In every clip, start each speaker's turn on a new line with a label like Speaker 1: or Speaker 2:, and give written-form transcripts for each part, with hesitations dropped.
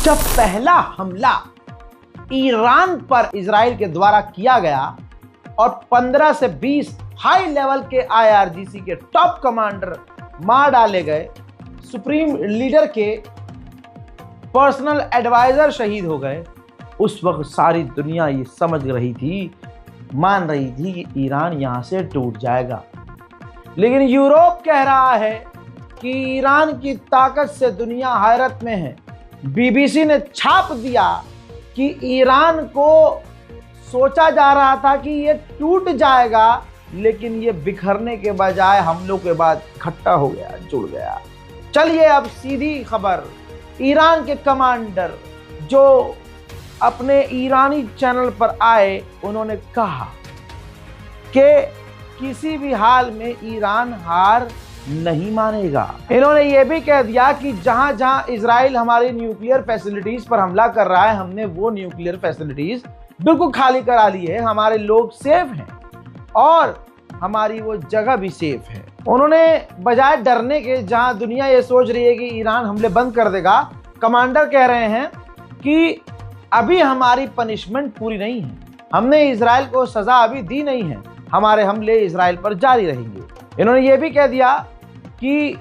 Speaker 1: जब पहला हमला ईरान पर इजराइल के द्वारा किया गया और 15 से 20 हाई लेवल के आईआरजीसी के टॉप कमांडर मार डाले गए, सुप्रीम लीडर के पर्सनल एडवाइजर शहीद हो गए, उस वक्त सारी दुनिया ये समझ रही थी, मान रही थी कि ईरान यहां से टूट जाएगा। लेकिन यूरोप कह रहा है कि ईरान की ताकत से दुनिया हैरत में है। बीबीसी ने छाप दिया कि ईरान को सोचा जा रहा था कि ये टूट जाएगा, लेकिन ये बिखरने के बजाय हमलों के बाद इकट्ठा हो गया, जुड़ गया। चलिए अब सीधी खबर। ईरान के कमांडर जो अपने ईरानी चैनल पर आए, उन्होंने कहा कि किसी भी हाल में ईरान हार नहीं मानेगा। इन्होंने ये भी कह दिया कि जहां जहां इजराइल हमारी न्यूक्लियर फैसिलिटीज पर हमला कर रहा है, हमने वो न्यूक्लियर फैसिलिटीज बिल्कुल खाली करा ली है, हमारे लोग सेफ हैं और हमारी वो जगह भी सेफ है। उन्होंने बजाय डरने के, जहां दुनिया ये सोच रही है कि ईरान हमले बंद कर देगा, कमांडर कह रहे हैं कि अभी हमारी पनिशमेंट पूरी नहीं है, हमने इजराइल को सजा अभी दी नहीं है, हमारे हमले इजराइल पर जारी रहेंगे। इन्होंने ये भी कह दिया कि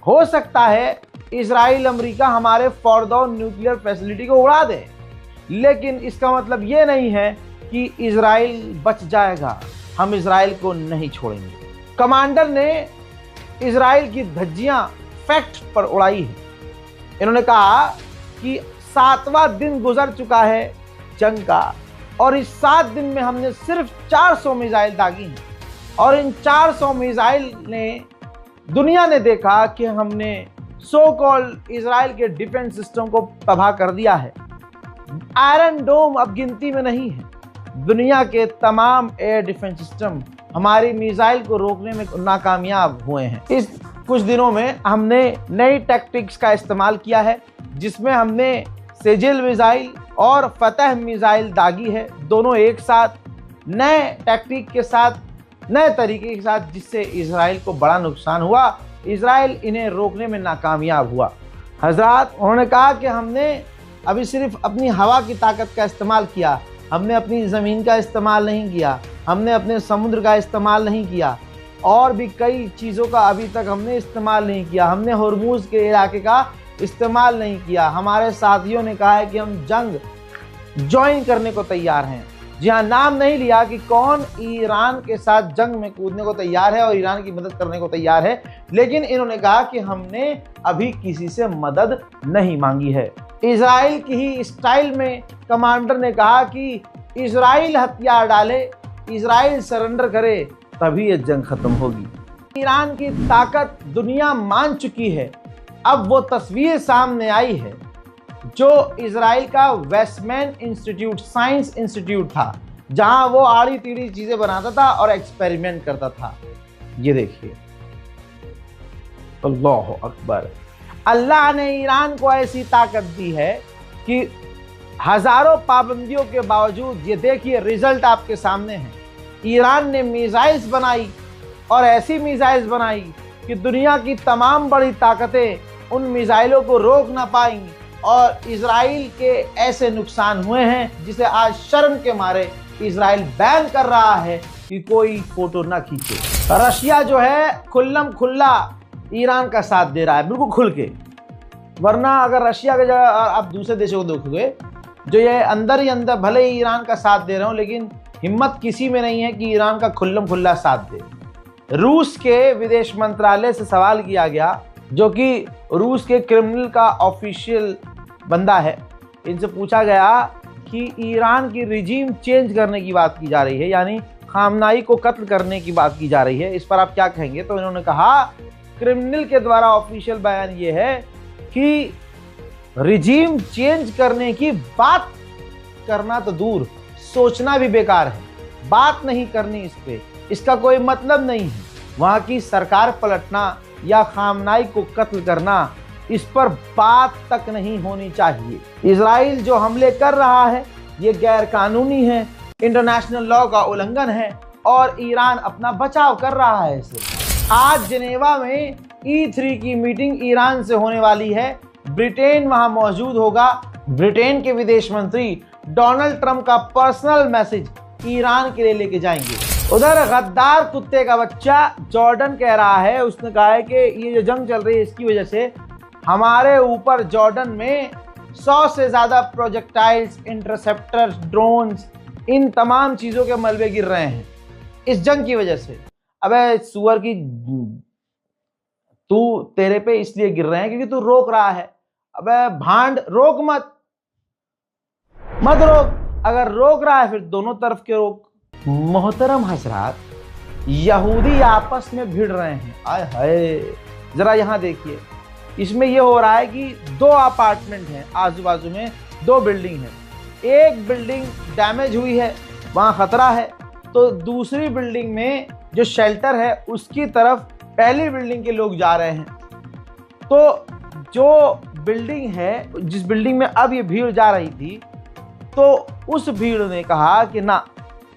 Speaker 1: हो सकता है इजराइल अमेरिका हमारे फॉरदो न्यूक्लियर फैसिलिटी को उड़ा दे, लेकिन इसका मतलब ये नहीं है कि इजराइल बच जाएगा, हम इजराइल को नहीं छोड़ेंगे। कमांडर ने इजराइल की धज्जियां फैक्ट पर उड़ाई है। इन्होंने कहा कि 7वां दिन गुजर चुका है जंग का और इस 7 दिन में हमने सिर्फ 400 मिसाइल दागी हैं और इन 400 मिसाइल ने दुनिया ने देखा कि हमने सो कॉल्ड इजराइल के डिफेंस सिस्टम को तबाह कर दिया है। आयरन डोम अब गिनती में नहीं है। दुनिया के तमाम एयर डिफेंस सिस्टम हमारी मिसाइल को रोकने में नाकामयाब हुए हैं। इस कुछ दिनों में हमने नई टैक्टिक्स का इस्तेमाल किया है, जिसमें हमने सेजिल मिसाइल और फतह मिसाइल दागी है, दोनों एक साथ नए टैक्टिक के साथ, नए तरीके के साथ, जिससे इजराइल को बड़ा नुकसान हुआ। इजराइल इन्हें रोकने में नाकामयाब हुआ। हजरात, उन्होंने कहा कि हमने अभी सिर्फ अपनी हवा की ताकत का इस्तेमाल किया, हमने अपनी ज़मीन का इस्तेमाल नहीं किया, हमने अपने समुद्र का इस्तेमाल नहीं किया और भी कई चीज़ों का अभी तक हमने इस्तेमाल नहीं किया। हमने होर्मुज़ के इलाके का इस्तेमाल नहीं किया। हमारे साथियों ने कहा है कि हम जंग ज्वाइन करने को तैयार हैं। जी हाँ, नाम नहीं लिया कि कौन ईरान के साथ जंग में कूदने को तैयार है और ईरान की मदद करने को तैयार है, लेकिन इन्होंने कहा कि हमने अभी किसी से मदद नहीं मांगी है। इजराइल की ही स्टाइल में कमांडर ने कहा कि इजराइल हथियार डाले, इजराइल सरेंडर करे, तभी ये जंग खत्म होगी। ईरान की ताकत दुनिया मान चुकी है। अब वो तस्वीर सामने आई है जो इजराइल का वेस्टमैन इंस्टीट्यूट, साइंस इंस्टीट्यूट था, जहां वो आड़ी टीड़ी चीजें बनाता था और एक्सपेरिमेंट करता था। ये देखिए, अल्लाह अकबर। अल्लाह ने ईरान को ऐसी ताकत दी है कि हजारों पाबंदियों के बावजूद, ये देखिए रिजल्ट आपके सामने है। ईरान ने मिसाइल्स बनाई और ऐसी मिसाइल्स बनाई कि दुनिया की तमाम बड़ी ताकतें उन मिसाइलों को रोक ना पाएंगी और इजराइल के ऐसे नुकसान हुए हैं जिसे आज शर्म के मारे इजराइल बैन कर रहा है कि कोई फोटो ना खींचे। रशिया जो है खुल्लम खुल्ला ईरान का साथ दे रहा है, बिल्कुल खुल के। वरना अगर रशिया के जगह आप दूसरे देशों को देखोगे, जो ये अंदर ही अंदर भले ही ईरान का साथ दे रहे हो, लेकिन हिम्मत किसी में नहीं है कि ईरान का खुल्लम खुल्ला साथ दे। रूस के विदेश मंत्रालय से सवाल किया गया, जो कि रूस के क्रेमलिन का ऑफिशियल बंदा है, इनसे पूछा गया कि ईरान की रिजीम चेंज करने की बात की जा रही है, यानी खामनाई को कत्ल करने की बात की जा रही है, इस पर आप क्या कहेंगे? तो इन्होंने कहा, क्रेमलिन के द्वारा ऑफिशियल बयान ये है कि रिजीम चेंज करने की बात करना तो दूर, सोचना भी बेकार है, बात नहीं करनी इस पे, इसका कोई मतलब नहीं है। वहाँ की सरकार पलटना या खामनाई को कत्ल करना, इस पर बात तक नहीं होनी चाहिए। इजराइल जो हमले कर रहा है ये गैर कानूनी है, इंटरनेशनल लॉ का उल्लंघन है और ईरान अपना बचाव कर रहा है इसे। आज जिनेवा में E3 की मीटिंग ईरान से होने वाली है, ब्रिटेन वहां मौजूद होगा। ब्रिटेन के विदेश मंत्री डोनाल्ड ट्रंप का पर्सनल मैसेज ईरान के लिए लेके जाएंगे। उधर गद्दार कुत्ते का बच्चा जॉर्डन कह रहा है, उसने कहा है कि ये जो जंग चल रही है इसकी वजह से हमारे ऊपर जॉर्डन में 100 से ज्यादा प्रोजेक्टाइल्स, इंटरसेप्टर्स, ड्रोन्स, इन तमाम चीजों के मलबे गिर रहे हैं इस जंग की वजह से। अबे सुअर की, तू तेरे पे इसलिए गिर रहे हैं क्योंकि तू रोक रहा है। अबे भांड, रोक मत रोक। अगर रोक रहा है फिर दोनों तरफ के रोक। मोहतरम हजरात, यहूदी आपस में भिड़ रहे हैं। आय हाय, जरा यहां देखिए, इसमें यह हो रहा है कि 2 अपार्टमेंट हैं, आजू बाजू में 2 बिल्डिंग है। एक बिल्डिंग डैमेज हुई है, वहां खतरा है, तो दूसरी बिल्डिंग में जो शेल्टर है उसकी तरफ पहली बिल्डिंग के लोग जा रहे हैं। तो जो बिल्डिंग है, जिस बिल्डिंग में अब ये भीड़ जा रही थी, तो उस भीड़ ने कहा कि ना,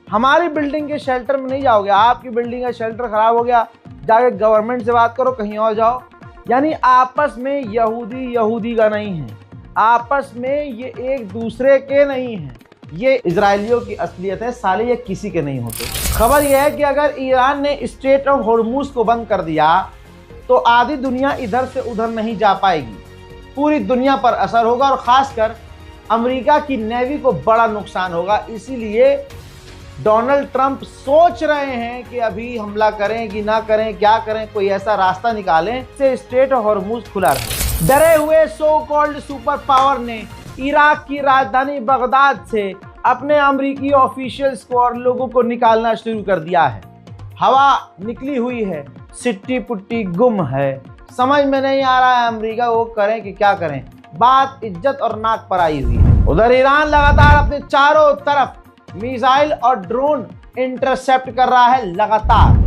Speaker 1: हमारी बिल्डिंग के शेल्टर में नहीं जाओगे, आपकी बिल्डिंग का शेल्टर खराब हो गया, जाके गवर्नमेंट से बात करो, कहीं और जाओ। यानी आपस में यहूदी का नहीं है, आपस में ये एक दूसरे के नहीं है। ये इजरायलियों की असलियत है, साले ये किसी के नहीं होते। खबर यह है कि अगर ईरान ने स्ट्रेट ऑफ हॉर्मुज को बंद कर दिया तो आधी दुनिया इधर से उधर नहीं जा पाएगी, पूरी दुनिया पर असर होगा और खासकर अमेरिका की नेवी को बड़ा नुकसान होगा। इसीलिए डोनाल्ड ट्रंप सोच रहे हैं कि अभी हमला करें कि ना करें, क्या करें, कोई ऐसा रास्ता निकालें से स्ट्रेट ऑफ हॉर्मुज खुला रहे। डरे हुए सो कॉल्ड सुपर पावर ने इराक की राजधानी बगदाद से अपने अमेरिकी ऑफिशियल्स को और लोगों को निकालना शुरू कर दिया है। हवा निकली हुई है, सिट्टी पुट्टी गुम है, समझ में नहीं आ रहा है अमेरिका वो करें कि क्या करें। बात इज्जत और नाक पर आई हुई है। उधर ईरान लगातार अपने चारों तरफ मिसाइल और ड्रोन इंटरसेप्ट कर रहा है लगातार।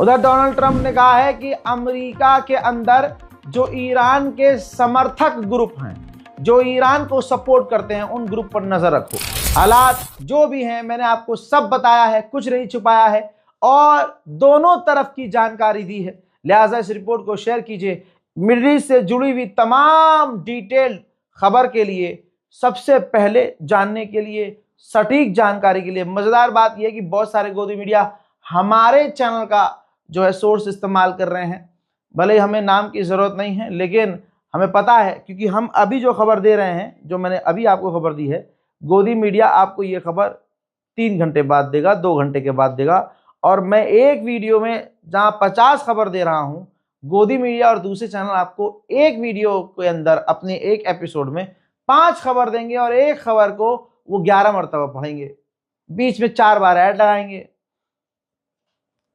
Speaker 1: उधर डोनाल्ड ट्रंप ने कहा है कि अमेरिका के अंदर जो ईरान के समर्थक ग्रुप हैं, जो ईरान को सपोर्ट करते हैं, उन ग्रुप पर नजर रखो। हालात जो भी हैं मैंने आपको सब बताया है, कुछ नहीं छुपाया है और दोनों तरफ की जानकारी दी है। लिहाजा इस रिपोर्ट को शेयर कीजिए। मिडिल ईस्ट से जुड़ी हुई तमाम डिटेल खबर के लिए, सबसे पहले जानने के लिए, सटीक जानकारी के लिए। मजेदार बात यह है कि बहुत सारे गोदी मीडिया हमारे चैनल का जो है सोर्स इस्तेमाल कर रहे हैं। भले ही हमें नाम की ज़रूरत नहीं है, लेकिन हमें पता है, क्योंकि हम अभी जो खबर दे रहे हैं, जो मैंने अभी आपको खबर दी है, गोदी मीडिया आपको ये खबर 3 घंटे बाद देगा, 2 घंटे के बाद देगा। और मैं एक वीडियो में जहां 50 खबर दे रहा हूं, गोदी मीडिया और दूसरे चैनल आपको एक वीडियो के अंदर अपने एक एपिसोड में 5 खबर देंगे और एक खबर को वो 11 मरतबा पढ़ेंगे, बीच में 4 बार ऐड लगाएंगे।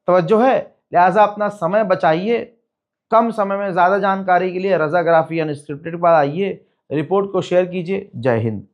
Speaker 1: तवज्जो है। लिहाजा अपना समय बचाइए। कम समय में ज़्यादा जानकारी के लिए रज़ाग्राफी अनस्क्रिप्टेड पर आइए, रिपोर्ट को शेयर कीजिए। जय हिंद।